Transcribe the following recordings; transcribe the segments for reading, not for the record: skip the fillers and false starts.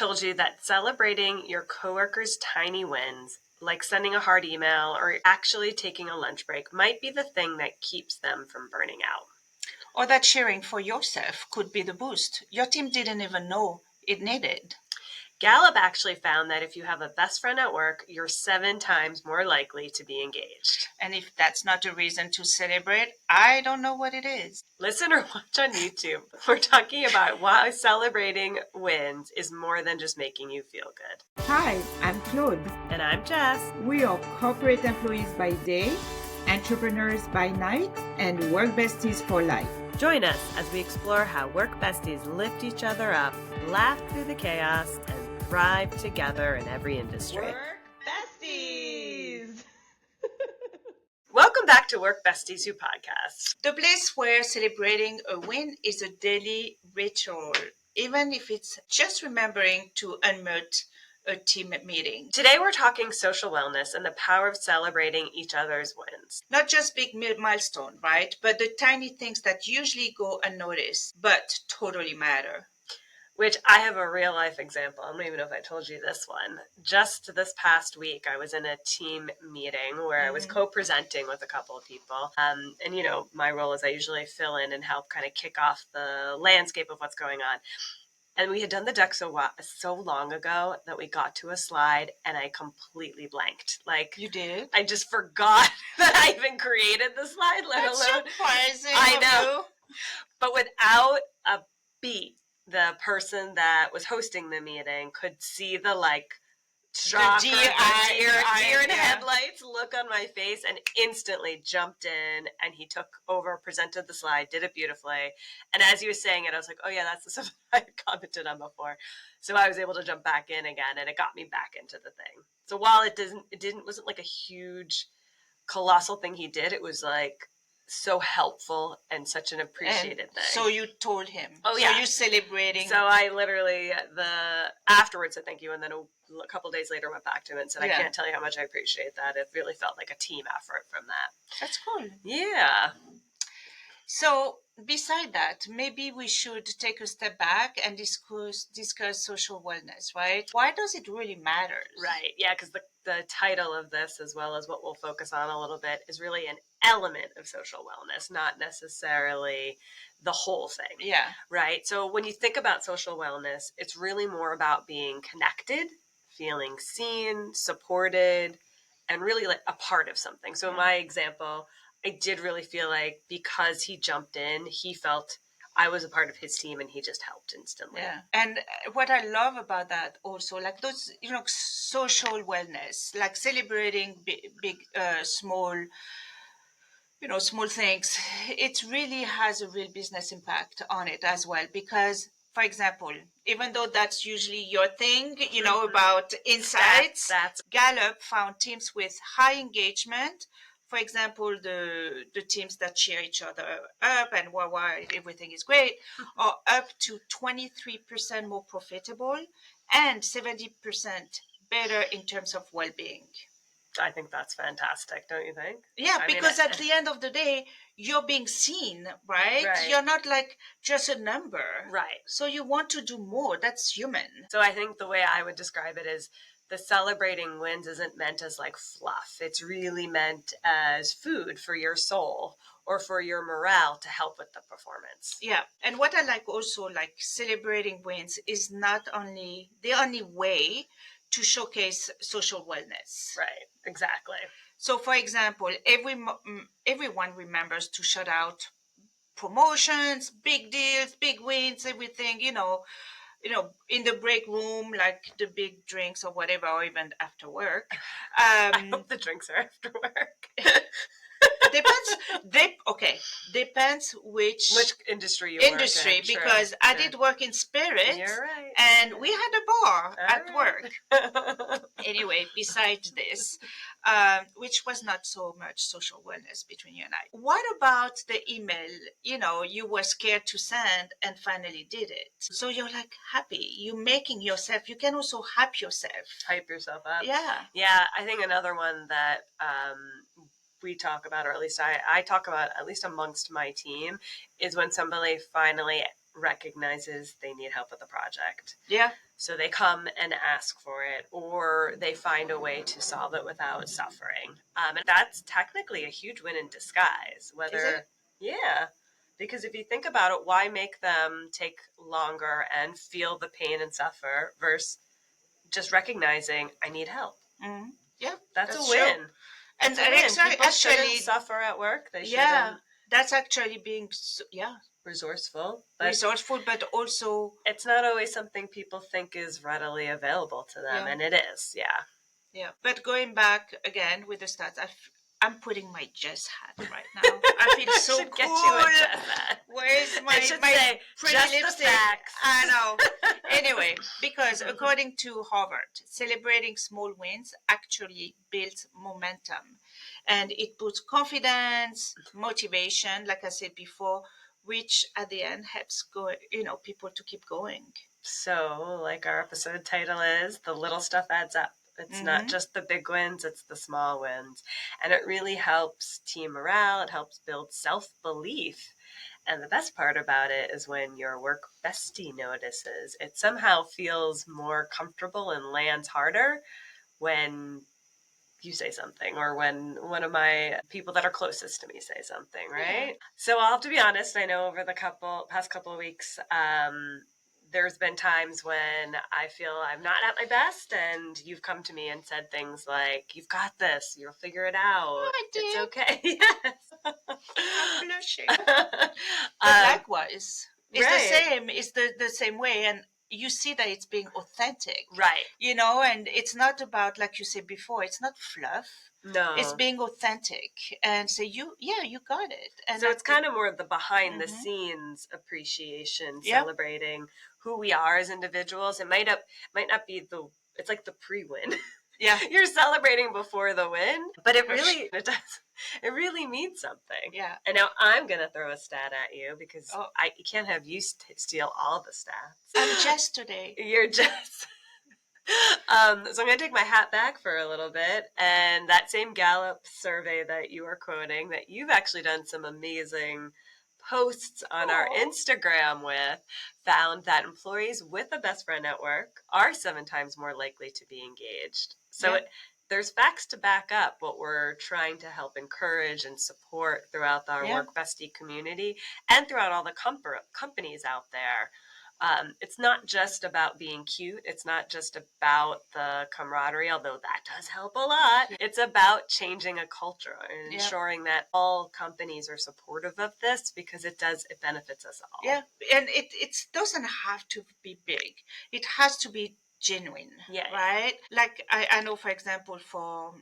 told you that celebrating your coworkers' tiny wins, like sending a hard email or actually taking a lunch break, might be the thing that keeps them from burning out. Or that sharing for yourself could be the boost your team didn't even know it needed. Gallup actually found that if you have a best friend at work, you're 7 times more likely to be engaged. And if that's not a reason to celebrate, I don't know what it is. Listen or watch on YouTube. We're talking about why celebrating wins is more than just making you feel good. Hi, I'm Claude. And I'm Jess. We are corporate employees by day, entrepreneurs by night, and work besties for life. Join us as we explore how work besties lift each other up, laugh through the chaos, and thrive together in every industry. Work Besties! Welcome back to Work Besties Who Podcast. The place where celebrating a win is a daily ritual, even if it's just remembering to unmute a team meeting. Today we're talking social wellness and the power of celebrating each other's wins. Not just big milestone, right? But the tiny things that usually go unnoticed, but totally matter. Which I have a real life example. I don't even know if I told you this one. Just this past week, I was in a team meeting where I was co-presenting with a couple of people. And you know, my role is I usually fill in and help kind of kick off the landscape of what's going on. And we had done the deck so long ago that we got to a slide and I completely blanked. Like, you did? I just forgot that I even created the slide, let That's alone. surprising. I know. You. But without a beat, the person that was hosting the meeting could see the shock, deer in headlights look on my face, and instantly jumped in, and he took over, presented the slide, did it beautifully. And as he was saying it, I was like, oh yeah, that's the stuff I had commented on before. So I was able to jump back in again, and it got me back into the thing. So while it wasn't like a huge, colossal thing he did, it was like so helpful and such an appreciated thing. So you told him. Oh yeah. So you're celebrating. So I literally afterwards said thank you, and then a couple days later went back to him and said, I can't tell you how much I appreciate that. It really felt like a team effort from that. That's cool. Yeah. So beside that, maybe we should take a step back and discuss social wellness, right? Why does it really matter? Right. Yeah, because the title of this, as well as what we'll focus on a little bit, is really an element of social wellness, not necessarily the whole thing. Yeah. Right. So when you think about social wellness, it's really more about being connected, feeling seen, supported, and really like a part of something. So in my example, I did really feel like because he jumped in, he felt I was a part of his team and he just helped instantly. Yeah. And what I love about that also, like those, social wellness, like celebrating big, small things, it really has a real business impact on it as well. Because, for example, even though that's usually your thing, about insights, that's Gallup found teams with high engagement. For example, the teams that cheer each other up and why everything is great are up to 23% more profitable and 70% better in terms of well-being. I think that's fantastic, don't you think? Yeah, because at the end of the day, you're being seen, right? You're not like just a number. Right. So you want to do more. That's human. So I think the way I would describe it is the celebrating wins isn't meant as like fluff. It's really meant as food for your soul or for your morale to help with the performance. Yeah. And what I like also, like celebrating wins is not only the only way to showcase social wellness. Right. Exactly. So, for example, everyone remembers to shout out promotions, big deals, big wins, everything, in the break room, like the big drinks or whatever, or even after work. I hope the drinks are after work. Depends which industry you work in. Because I did work in spirits. You're right. And we had a bar at work. work. Anyway, besides this, which was not so much social wellness between you and I. What about the email, you were scared to send and finally did it? So you're like happy. You're making yourself, you can also hype yourself. Hype yourself up. Yeah. Yeah, I think another one that we talk about, or at least I talk about, at least amongst my team, is when somebody finally recognizes they need help with the project. Yeah. So they come and ask for it, or they find a way to solve it without suffering. And that's technically a huge win in disguise. Yeah. Because if you think about it, why make them take longer and feel the pain and suffer versus just recognizing I need help? Mm-hmm. Yeah, that's a win. True. And people shouldn't suffer at work. They shouldn't. Yeah, that's actually being resourceful. But also it's not always something people think is readily available to them, and it is. Yeah. Yeah, but going back again with the stats, I'm putting my Jess hat right now. I feel so cool. Get you a Jess hat. Where's my pretty lipstick? I know. Anyway, because according to Harvard, celebrating small wins actually builds momentum, and it puts confidence, motivation, like I said before, which at the end helps people to keep going. So, like our episode title is, the little stuff adds up. It's not just the big wins, it's the small wins. And it really helps team morale. It helps build self-belief. And the best part about it is when your work bestie notices. It somehow feels more comfortable and lands harder when you say something, or when one of my people that are closest to me say something, right? Yeah. So I'll have to be honest, I know over the past couple of weeks, there's been times when I feel I'm not at my best, and you've come to me and said things like, "You've got this. You'll figure it out. Oh, I did. It's okay." Yes. I'm blushing. But likewise, it's the same. It's the same way, and you see that it's being authentic, right? And it's not about, like you said before, it's not fluff. No, it's being authentic and say, you got it. And so it's kind of more the behind the scenes appreciation, celebrating who we are as individuals. It might not be it's like the pre-win. Yeah, you're celebrating before the win, but it really means something. Yeah. And now I'm gonna throw a stat at you because you can't have you steal all the stats. I'm Jess today. You're Jess. So I'm going to take my hat back for a little bit, and that same Gallup survey that you are quoting, that you've actually done some amazing posts on our Instagram with, found that employees with a best friend at work are 7 times more likely to be engaged. So there's facts to back up what we're trying to help encourage and support throughout our Work Bestie community and throughout all the companies out there. It's not just about being cute. It's not just about the camaraderie, although that does help a lot. It's about changing a culture and ensuring that all companies are supportive of this, because it benefits us all. Yeah, and it doesn't have to be big. It has to be genuine, right? Like I know, for example, for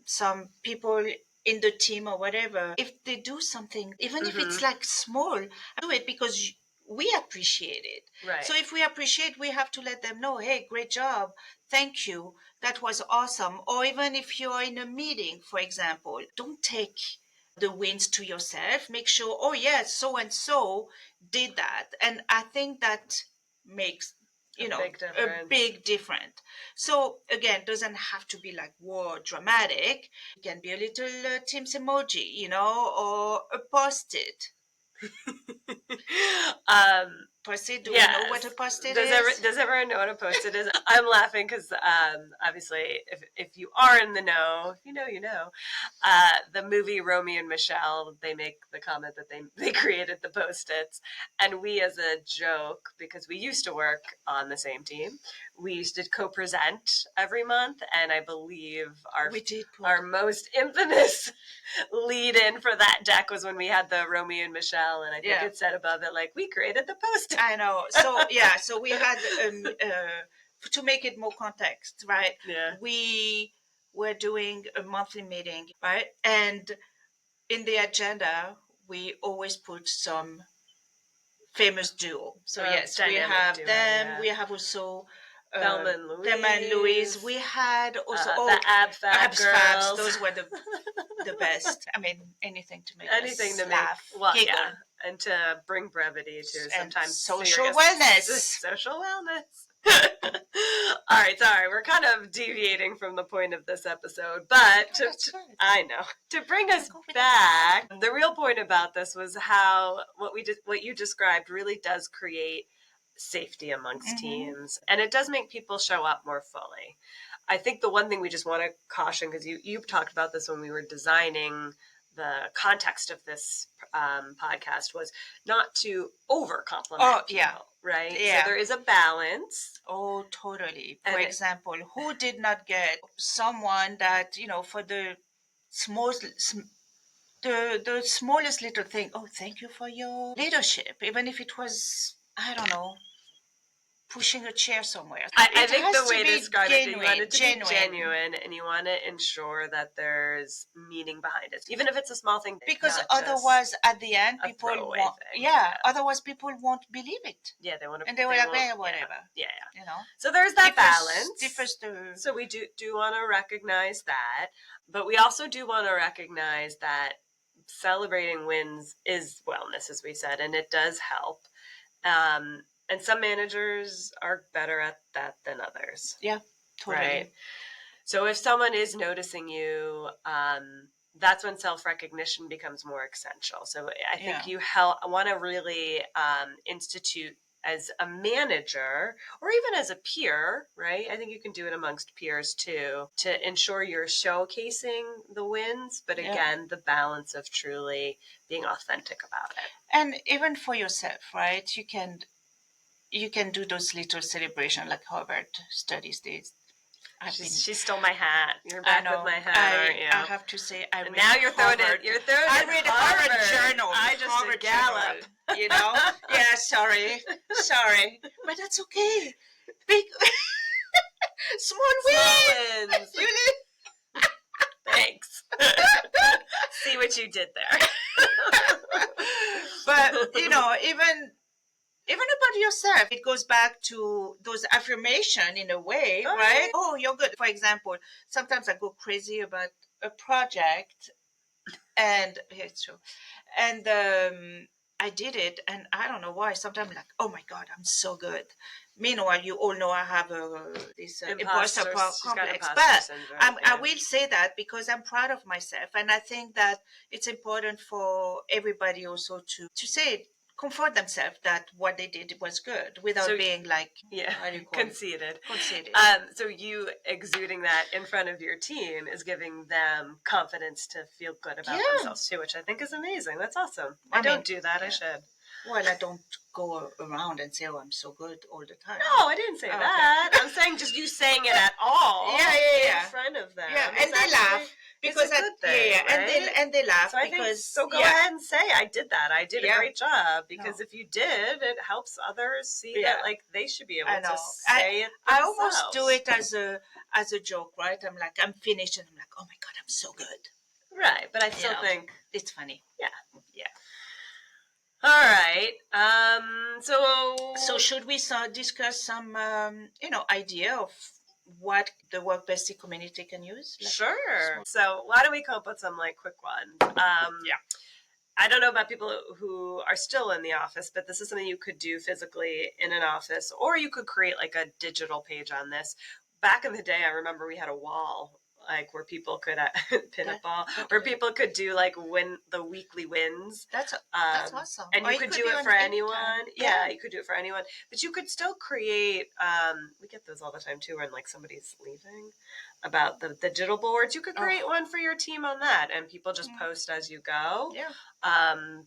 some people in the team or whatever, if they do something, even if it's like small, do it because we appreciate it. Right. So if we appreciate, we have to let them know, hey, great job. Thank you. That was awesome. Or even if you're in a meeting, for example, don't take the wins to yourself. Make sure, oh, yes, so-and-so did that. And I think that makes, a big difference. So again, doesn't have to be like war dramatic. It can be a little Teams emoji, or a post-it. Post-it, do we know what a post-it is? Does everyone know what a post-it is? I'm laughing because obviously if you are in the know, you know. The movie Romeo and Michelle, they make the comment that they created the post-its, and we, as a joke, because we used to work on the same team, we used to co-present every month, and I believe our most infamous lead-in for that deck was when we had the Romeo and Michelle, and I think it said above it, like, we created the post-it. I know. So so we had to make it more context, right? Yeah. We were doing a monthly meeting, right? And in the agenda, we always put some famous duo. So yes, we have them. Yeah. We have also Thelma and Louise. We had also the Ab Fab girls. Those were the best. I mean, anything to make laugh, giggle. And to bring brevity to sometimes social wellness. Social wellness. All Sorry. We're kind of deviating from the point of this episode, but I know, to bring us back, the real point about this was how what you described really does create safety amongst teams, and it does make people show up more fully. I think the one thing we just want to caution, because you talked about this when we were designing the context of this podcast, was not to over compliment people, right? Yeah. So there is a balance. Oh, totally. For example, who did not get someone that, for the the smallest little thing, oh, thank you for your leadership, even if it was, I don't know, pushing a chair somewhere. I think the way to describe it, you want it to be genuine, and you want to ensure that there's meaning behind it, even if it's a small thing. Because otherwise, at the end, people won't. Otherwise people won't believe it. Yeah, they want to, and they will like, whatever. Yeah. So there's that balance. So we do want to recognize that, but we also do want to recognize that celebrating wins is wellness, as we said, and it does help. And some managers are better at that than others. Yeah, totally. Right? So if someone is noticing you, that's when self-recognition becomes more essential. So I think you want to really institute as a manager or even as a peer, right? I think you can do it amongst peers too, to ensure you're showcasing the wins, but again, the balance of truly being authentic about it. And even for yourself, right? You can do those little celebrations like Harvard studies did. She stole my hat. You're back with my hat, aren't you? I have to say, I read now you're throwing Harvard. I read Harvard Journal. I just Harvard Gallup. Journal, Yeah, sorry, but that's okay. Big small wins. Thanks. See what you did there. But even about yourself, it goes back to those affirmation in a way, right? Oh, you're good. For example, sometimes I go crazy about a project, and it's true, and I did it, and I don't know why. Sometimes I'm like, oh my God, I'm so good. Meanwhile, you all know I have this imposter complex, but I will say that because I'm proud of myself, and I think that it's important for everybody also to say it. Comfort themselves that what they did was good without being like conceited. So you exuding that in front of your team is giving them confidence to feel good about themselves too, which I think is amazing. That's awesome. I don't do that. I should. Well, I don't go around and say, "Oh, I'm so good" all the time. No, I didn't say that. Okay. I'm saying just you saying it at all. In front of them. Yeah, and they laugh. Because it's a good thing, right? and they laugh. So go ahead and say, I did that. I did a great job. Because if you did, it helps others see that like they should be able to say it themselves. I almost do it as a joke, right? I'm like, I'm finished, and I'm like, oh my God, I'm so good. Right, but I still think it's funny. Yeah. All right. So should we discuss some idea of what the Work Bestie community can use? Sure. So why don't we come up with some quick ones? I don't know about people who are still in the office, but this is something you could do physically in an office, or you could create a digital page on this. Back in the day, I remember we had a wall where people could pin a ball, where people could do win the weekly wins. That's awesome. And you could do it for anyone. Yeah, you could do it for anyone. But you could still create. We get those all the time too, when somebody's leaving. About the digital boards, you could create one for your team on that, and people just post as you go. Yeah.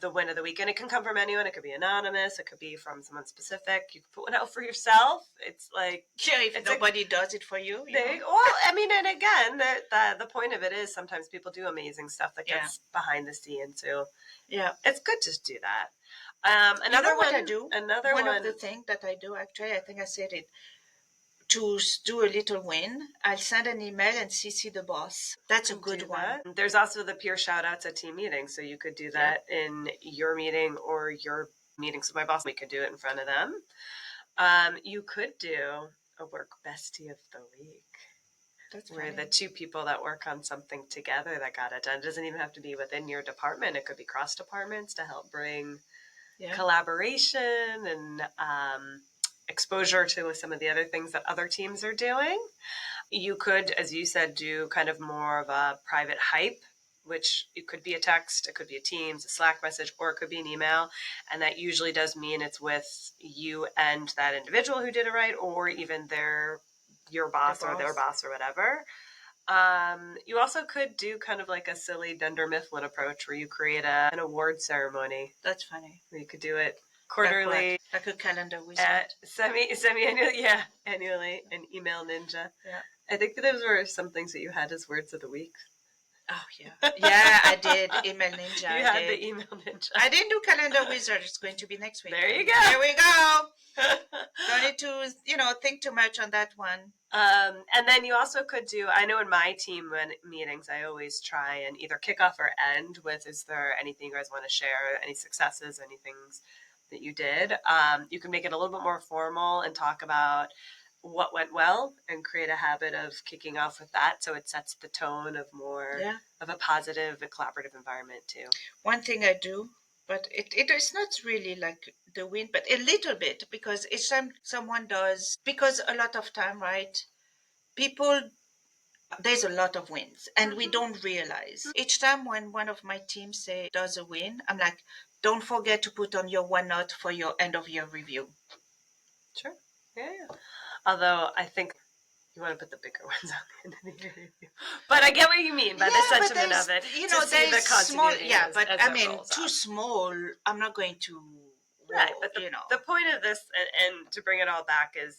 The win of the week, and it can come from anyone. It could be anonymous. It could be from someone specific. You could put one out for yourself. It's if nobody does it for you. Well, I mean, and again, the point of it is sometimes people do amazing stuff that gets behind the scenes. So it's good to do that. Another one. What I do. One of the things that I do, actually, I think I said it. To do a little win, I'll send an email and CC the boss. That's a good one. There's also the peer shout outs at team meetings. So you could do that in your meeting or your meetings with my boss. We could do it in front of them. You could do a Work Bestie of the Week. That's where the two people that work on something together that got it done. It doesn't even have to be within your department. It could be cross departments to help bring collaboration and exposure to some of the other things that other teams are doing. You could, as you said, do kind of more of a private hype, which it could be a text, it could be a Teams, a Slack message, or it could be an email. And that usually does mean it's with you and that individual who did it right, or even your boss or their boss or whatever. You also could do kind of like a silly Dunder Mifflin approach where you create an award ceremony. That's funny. Where you could do it quarterly. Like a calendar wizard. Semi-annually, yeah, annually, an email ninja. Yeah. I think that those were some things that you had as words of the week. Oh, yeah. Yeah, I did. Email ninja. You had the email ninja. I didn't do calendar wizard. It's going to be next week. There you go. There we go. Don't need to, think too much on that one. And then you also could do, I know in my team meetings, I always try and either kick off or end with, is there anything you guys want to share, any successes, any things that you did? You can make it a little bit more formal and talk about what went well and create a habit of kicking off with that. So it sets the tone of more of a positive and collaborative environment too. One thing I do, but it is not really like the win, but a little bit, because each time someone does, because a lot of time, right, people, there's a lot of wins and we don't realize. Each time when one of my teams does a win, I'm like, don't forget to put on your OneNote for your end of year review. Sure. Yeah. Although I think you want to put the bigger ones on the end of the year review. But I get what you mean by the sentiment of it. To see the continuity. Yeah, but I mean, too small, I'm not going to. Right, but the point of this, and to bring it all back, is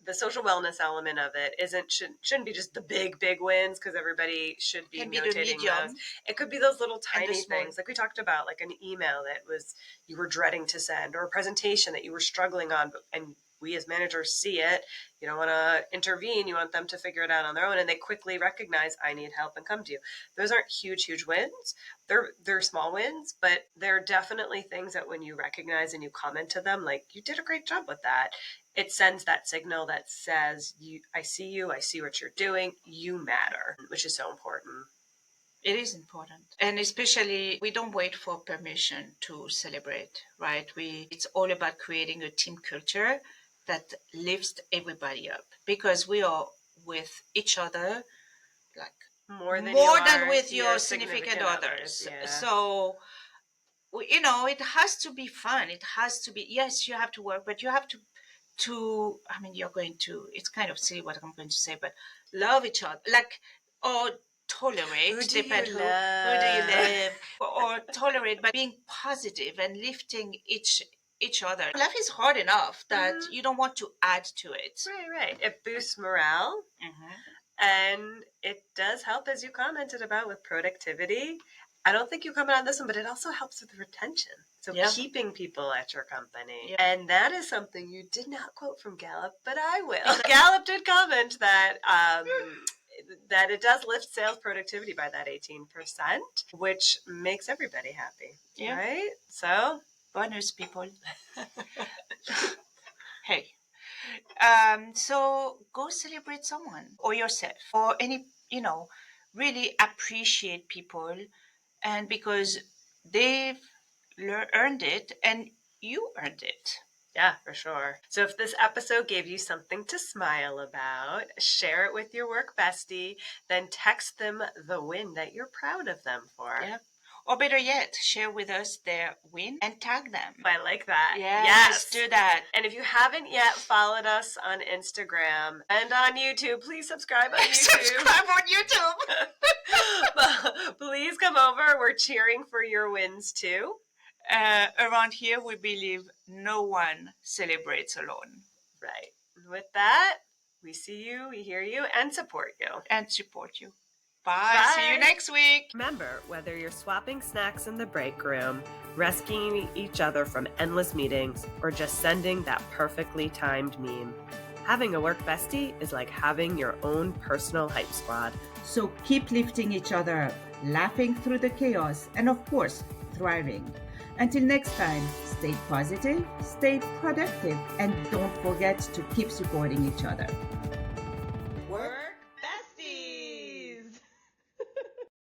the social wellness element of it shouldn't be just the big wins, because everybody should be notating those. It could be those little tiny things, like we talked about, like an email that was you were dreading to send, or a presentation that you were struggling on, and we as managers see it. You don't want to intervene. You want them to figure it out on their own, and they quickly recognize, I need help, and come to you. Those aren't huge wins. They're small wins, but they're definitely things that when you recognize and you comment to them, like, you did a great job with that, it sends that signal that says, I see you, I see what you're doing, you matter, which is so important. It is important. And especially, we don't wait for permission to celebrate, right? It's all about creating a team culture that lifts everybody up, because we are with each other, like more than with your significant others. Yeah. So, it has to be fun. It has to be, yes, you have to work, but you have to I mean, you're going to, it's kind of silly what I'm going to say, but love each other, or tolerate, who do you love, or tolerate, but being positive and lifting each other. Life is hard enough that you don't want to add to it. Right. It boosts morale, and it does help, as you commented about, with productivity. I don't think you comment on this one, but it also helps with retention. So keeping people at your company. Yeah. And that is something you did not quote from Gallup, but I will. Gallup did comment that that it does lift sales productivity by that 18%, which makes everybody happy. Yeah. Right? So, bonus, people. Hey. So go celebrate someone or yourself, or any, really appreciate people, and because they've earned it and you earned it. Yeah, for sure. So if this episode gave you something to smile about, share it with your work bestie, then text them the win that you're proud of them for. Yeah. Or better yet, share with us their win and tag them. I like that. Yes, do that. And if you haven't yet followed us on Instagram and on YouTube, please subscribe on YouTube. Subscribe on YouTube. Please come over. We're cheering for your wins too. Around here, we believe no one celebrates alone. Right. With that, we see you, we hear you, and support you. Bye. See you next week. Remember, whether you're swapping snacks in the break room, rescuing each other from endless meetings, or just sending that perfectly timed meme, having a work bestie is like having your own personal hype squad. So keep lifting each other up, laughing through the chaos, and of course, thriving. Until next time, stay positive, stay productive, and don't forget to keep supporting each other.